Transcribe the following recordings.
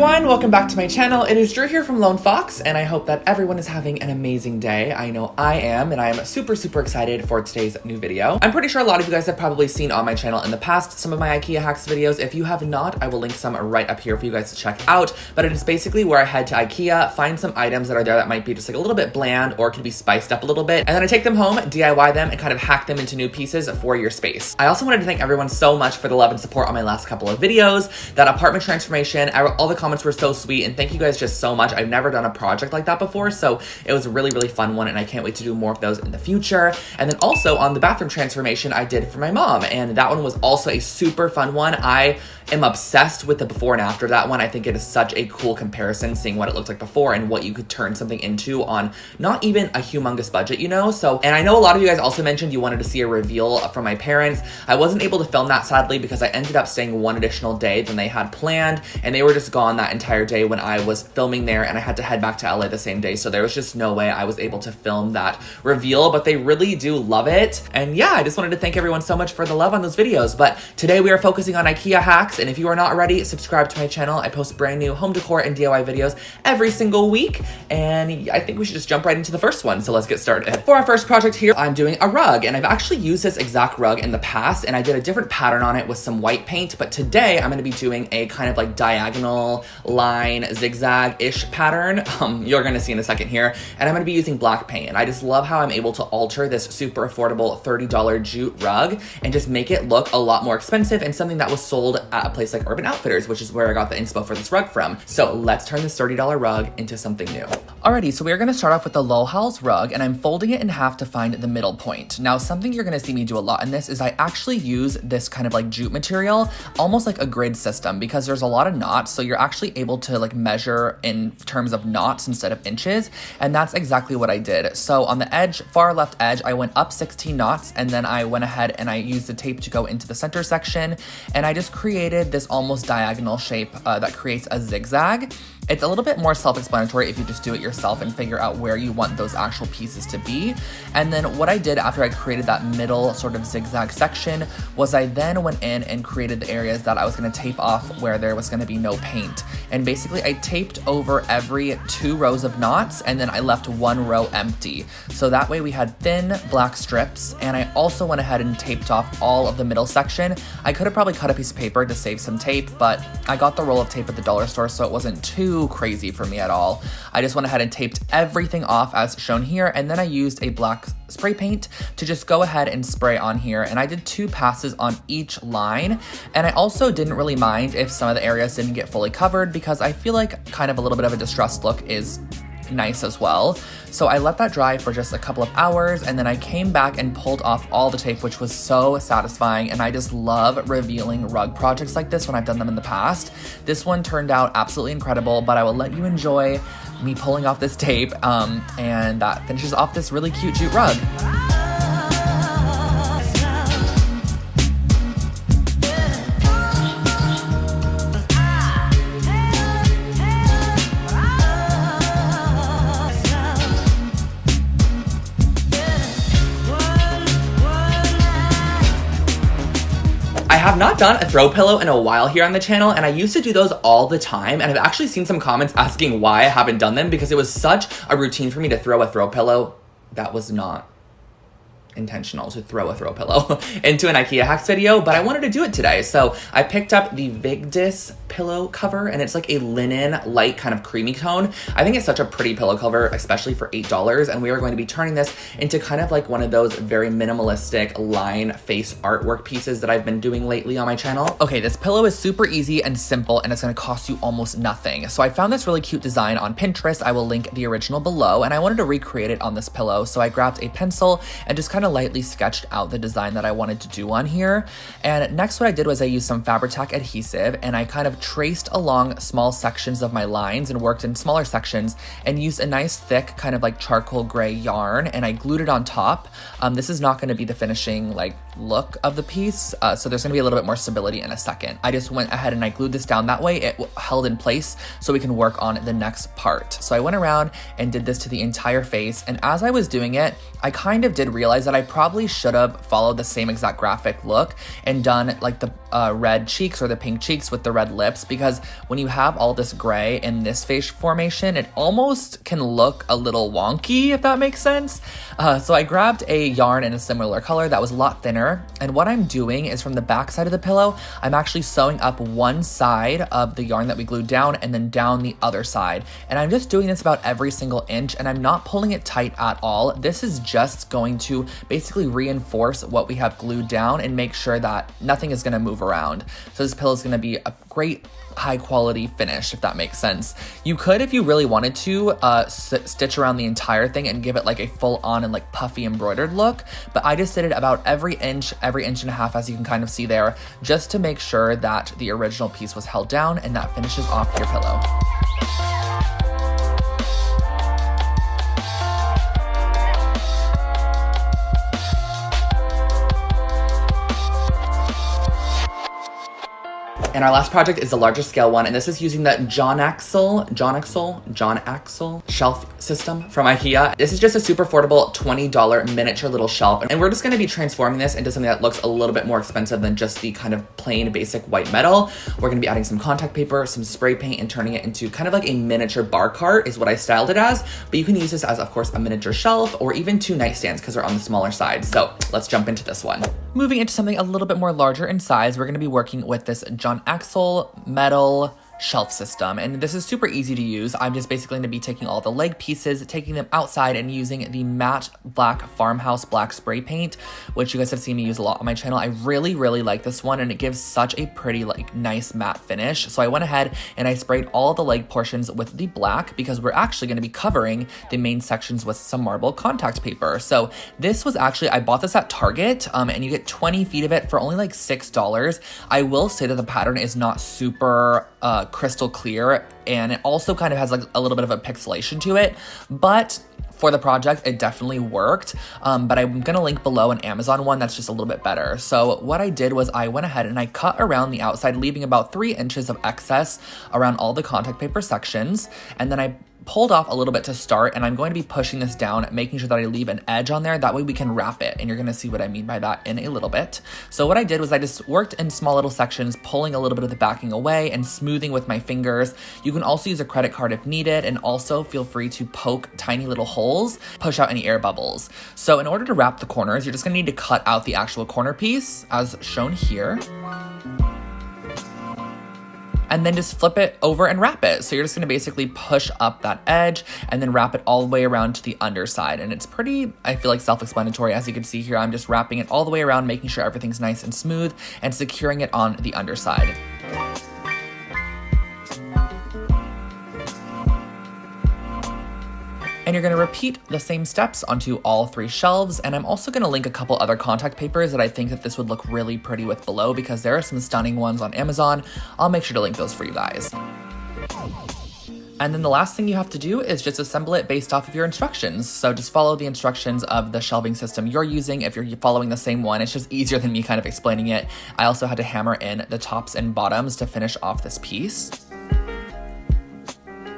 everyone, welcome back to my channel. It is Drew here from Lone Fox, and I hope that everyone is having an amazing day. I know I am, and I am super excited for today's new video. I'm pretty sure a lot of you guys have probably seen on my channel in the past some of my IKEA hacks videos. If you have not, I will link some right up here for you guys to check out, but it is basically where I head to IKEA, find some items that are there that might be just like a little bit bland or can be spiced up a little bit, and then I take them home, DIY them, and kind of hack them into new pieces for your space. I also wanted to thank everyone so much for the love and support on my last couple of videos. That apartment transformation, all the comments were so sweet, and thank you guys just so much. I've never done a project like that before, so it was a really fun one, and I can't wait to do more of those in the future. And then also on the bathroom transformation I did for my mom, and that one was also a super fun one. I am obsessed with the before and after that one. I think it is such a cool comparison, seeing what it looked like before and what you could turn something into on not even a humongous budget, you know? So, and I know a lot of you guys also mentioned you wanted to see a reveal from my parents. I wasn't able to film that, sadly, because I ended up staying one additional day than they had planned, and they were just gone that entire day when I was filming there, and I had to head back to LA the same day, so there was just no way I was able to film that reveal, but they really do love it. And yeah, I just wanted to thank everyone so much for the love on those videos. But today we are focusing on IKEA hacks, and if you are not already, subscribe to my channel. I post brand new home decor and DIY videos every single week, and I think we should just jump right into the first one, so let's get started. For our first project here, I'm doing a rug, and I've actually used this exact rug in the past, and I did a different pattern on it with some white paint, but today I'm going to be doing a kind of like diagonal line zigzag-ish pattern. You're going to see in a second here, and I'm going to be using black paint, and I just love how I'm able to alter this super affordable $30 jute rug and just make it look a lot more expensive and something that was sold at a place like Urban Outfitters, which is where I got the inspo for this rug from. So let's turn this $30 rug into something new. Alrighty, so we're going to start off with the Low Halls rug, and I'm folding it in half to find the middle point. Now, something you're going to see me do a lot in this is I actually use this kind of like jute material, almost like a grid system, because there's a lot of knots, so you're actually able to like measure in terms of knots instead of inches, and that's exactly what I did. So on the edge, far left edge, I went up 16 knots, and then I went ahead and I used the tape to go into the center section, and I just created this almost diagonal shape that creates a zigzag. It's a little bit more self-explanatory if you just do it yourself and figure out where you want those actual pieces to be. And then what I did after I created that middle sort of zigzag section was I then went in and created the areas that I was going to tape off where there was going to be no paint. And basically I taped over every 2 rows of knots, and then I left 1 row empty. So that way we had thin black strips, and I also went ahead and taped off all of the middle section. I could have probably cut a piece of paper to save some tape, but I got the roll of tape at the dollar store, so it wasn't too crazy for me at all. I just went ahead and taped everything off as shown here, and then I used a black spray paint to just go ahead and spray on here, and I did 2 passes on each line. And I also didn't really mind if some of the areas didn't get fully covered, because I feel like kind of a little bit of a distressed look is nice as well. So I let that dry for just a couple of hours, and then I came back and pulled off all the tape, which was so satisfying. And I just love revealing rug projects like this when I've done them in the past. This one turned out absolutely incredible, but I will let you enjoy me pulling off this tape, and that finishes off this really cute jute rug. I have not done a throw pillow in a while here on the channel, and I used to do those all the time, and I've actually seen some comments asking why I haven't done them, because it was such a routine for me to throw a throw pillow. That was not intentional to throw a throw pillow into an IKEA hacks video, but I wanted to do it today. So I picked up the Vigdis pillow cover, and it's like a linen light kind of creamy tone. I think it's such a pretty pillow cover, especially for $8, and we are going to be turning this into kind of like one of those very minimalistic line face artwork pieces that I've been doing lately on my channel. Okay, this pillow is super easy and simple, and it's going to cost you almost nothing. So I found this really cute design on Pinterest. I will link the original below, and I wanted to recreate it on this pillow. So I grabbed a pencil and just kind of lightly sketched out the design that I wanted to do on here. And next what I did was I used some Fabri-Tac adhesive, and I kind of traced along small sections of my lines and worked in smaller sections, and used a nice thick kind of like charcoal gray yarn, and I glued it on top. This is not going to be the finishing like look of the piece, so there's going to be a little bit more stability in a second. I just went ahead and I glued this down, that way it held in place so we can work on the next part. So I went around and did this to the entire face, and as I was doing it, I kind of did realize that that I probably should have followed the same exact graphic look and done like the red cheeks or the pink cheeks with the red lips, because when you have all this gray in this face formation, it almost can look a little wonky, if that makes sense. So I grabbed a yarn in a similar color that was a lot thinner, and what I'm doing is from the back side of the pillow, I'm actually sewing up one side of the yarn that we glued down and then down the other side. And I'm just doing this about every single inch, and I'm not pulling it tight at all. This is just going to basically reinforce what we have glued down and make sure that nothing is gonna move around. So this pillow is gonna be a great high quality finish, if that makes sense. You could, if you really wanted to, stitch around the entire thing and give it like a full on and like puffy embroidered look, but I just did it about every inch and a half, as you can kind of see there, just to make sure that the original piece was held down and that finishes off your pillow. And our last project is the larger scale one, and this is using the John Axel shelf system from IKEA. This is just a super affordable $20 miniature little shelf, and we're just gonna be transforming this into something that looks a little bit more expensive than just the kind of plain basic white metal. We're gonna be adding some contact paper, some spray paint, and turning it into kind of like a miniature bar cart is what I styled it as, but you can use this as, of course, a miniature shelf or even 2 nightstands because they're on the smaller side. So let's jump into this one. Moving into something a little bit more larger in size, we're gonna be working with this John Axel metal shelf system, and this is super easy to use. I'm just basically going to be taking all the leg pieces, taking them outside, and using the matte black farmhouse black spray paint, which you guys have seen me use a lot on my channel. I really like this one, and it gives such a pretty, like, nice matte finish. So I went ahead and I sprayed all the leg portions with the black because we're actually going to be covering the main sections with some marble contact paper. So this was actually, I bought this at Target, and you get 20 feet of it for only like $6. I will say that the pattern is not super crystal clear, and it also kind of has like a little bit of a pixelation to it, but for the project it definitely worked. But I'm gonna link below an Amazon one that's just a little bit better. So what I did was I went ahead and I cut around the outside, leaving about 3 inches of excess around all the contact paper sections, and then I pulled off a little bit to start, and I'm going to be pushing this down, making sure that I leave an edge on there. That way we can wrap it, and you're gonna see what I mean by that in a little bit. So what I did was I just worked in small little sections, pulling a little bit of the backing away and smoothing with my fingers. You can also use a credit card if needed, and also feel free to poke tiny little holes, push out any air bubbles. So in order to wrap the corners, you're just gonna need to cut out the actual corner piece as shown here, and then just flip it over and wrap it. So you're just gonna basically push up that edge and then wrap it all the way around to the underside. And it's pretty, I feel like, self-explanatory. As you can see here, I'm just wrapping it all the way around, making sure everything's nice and smooth and securing it on the underside. And you're gonna repeat the same steps onto all 3 shelves. And I'm also gonna link a couple other contact papers that I think that this would look really pretty with below, because there are some stunning ones on Amazon. I'll make sure to link those for you guys. And then the last thing you have to do is just assemble it based off of your instructions. So just follow the instructions of the shelving system you're using. If you're following the same one, it's just easier than me kind of explaining it. I also had to hammer in the tops and bottoms to finish off this piece.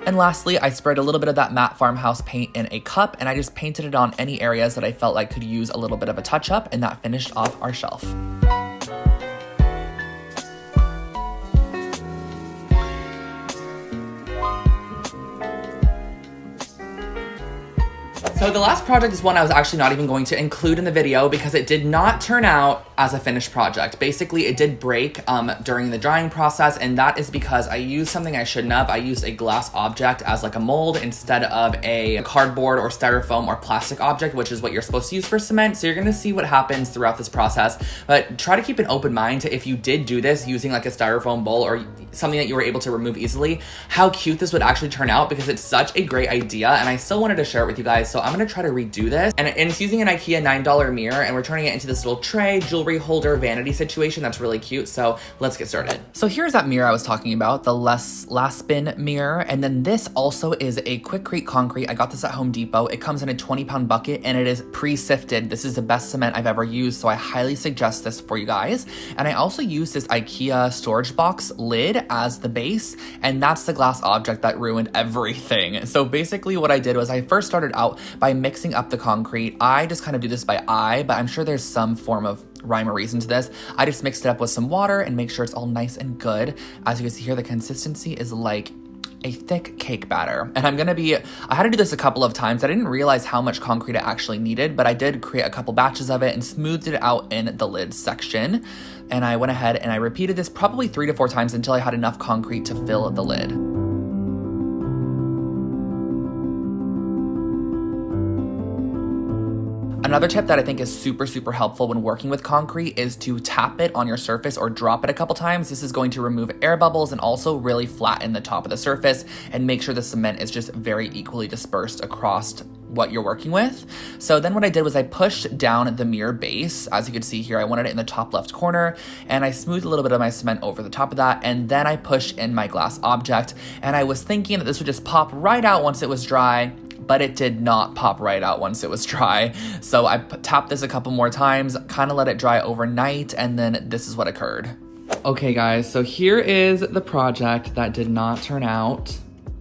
And lastly, I sprayed a little bit of that matte farmhouse paint in a cup, and I just painted it on any areas that I felt like could use a little bit of a touch up, and that finished off our shelf. So the last project is one I was actually not even going to include in the video because it did not turn out as a finished project. Basically, it did break during the drying process, and that is because I used something I shouldn't have. I used a glass object as like a mold instead of a cardboard or styrofoam or plastic object, which is what you're supposed to use for cement. So you're gonna see what happens throughout this process, but try to keep an open mind to, if you did do this using like a styrofoam bowl or something that you were able to remove easily, how cute this would actually turn out, because it's such a great idea and I still wanted to share it with you guys. So I'm gonna try to redo this, and it's using an IKEA $9 mirror, and we're turning it into this little tray, jewelry holder, vanity situation that's really cute. So let's get started. So here's that mirror I was talking about, the last spin mirror, and then this also is a Quikrete concrete. I got this at Home Depot. It comes in a 20-pound bucket, and it is pre-sifted. This is the best cement I've ever used, so I highly suggest this for you guys. And I also used this IKEA storage box lid as the base, and that's the glass object that ruined everything. So basically what I did was I first started out by mixing up the concrete. I just kind of do this by eye, but I'm sure there's some form of rhyme or reason to this. I just mixed it up with some water and make sure it's all nice and good. As you can see here, the consistency is like a thick cake batter. And I had to do this a couple of times. I didn't realize how much concrete I actually needed, but I did create a couple batches of it and smoothed it out in the lid section. And I went ahead and I repeated this probably 3 to 4 times until I had enough concrete to fill the lid. Another tip that I think is super, super helpful when working with concrete is to tap it on your surface or drop it a couple times. This is going to remove air bubbles and also really flatten the top of the surface and make sure the cement is just very equally dispersed across what you're working with. So then what I did was I pushed down the mirror base. As you can see here, I wanted it in the top left corner, and I smoothed a little bit of my cement over the top of that, and then I pushed in my glass object, and I was thinking that this would just pop right out once it was dry, but it did not pop right out once it was dry. So I tapped this a couple more times, kind of let it dry overnight, and then this is what occurred. Okay guys, so here is the project that did not turn out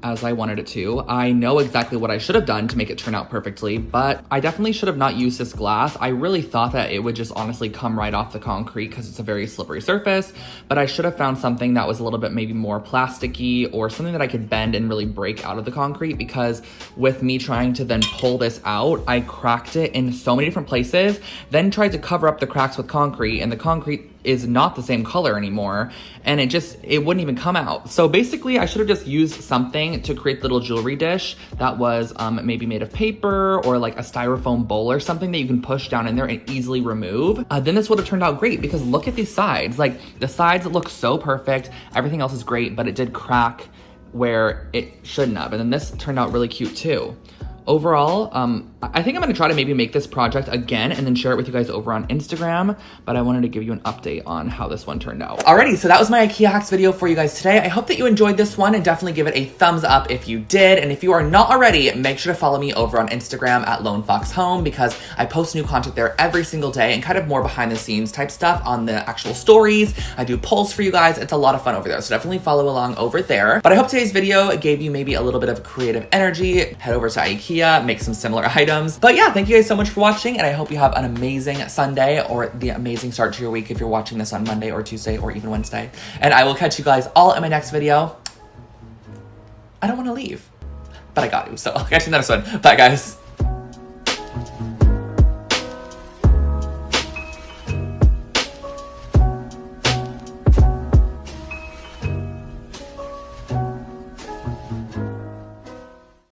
as I wanted it to. I know exactly what I should have done to make it turn out perfectly, but I definitely should have not used this glass. I really thought that it would just honestly come right off the concrete because it's a very slippery surface, but I should have found something that was a little bit maybe more plasticky or something that I could bend and really break out of the concrete, because with me trying to then pull this out, I cracked it in so many different places, then tried to cover up the cracks with concrete, and the concrete is not the same color anymore, and it wouldn't even come out. So basically I should have just used something to create the little jewelry dish that was maybe made of paper or like a styrofoam bowl or something that you can push down in there and easily remove. Then this would have turned out great, because look at these sides. Like, the sides look so perfect, everything else is great, but it did crack where it shouldn't have. And then this turned out really cute too. Overall, I think I'm gonna try to maybe make this project again and then share it with you guys over on Instagram, but I wanted to give you an update on how this one turned out. Alrighty, so that was my IKEA hacks video for you guys today. I hope that you enjoyed this one, and definitely give it a thumbs up if you did. And if you are not already, make sure to follow me over on Instagram at Lone Fox Home, because I post new content there every single day and kind of more behind the scenes type stuff on the actual stories. I do polls for you guys. It's a lot of fun over there, so definitely follow along over there. But I hope today's video gave you maybe a little bit of creative energy. Head over to IKEA, make some similar items. But yeah, thank you guys so much for watching, and I hope you have an amazing Sunday, or the amazing start to your week if you're watching this on Monday or Tuesday or even Wednesday. And I will catch you guys all in my next video. I don't want to leave, but I got to, so I'll catch you in the next one. Bye guys.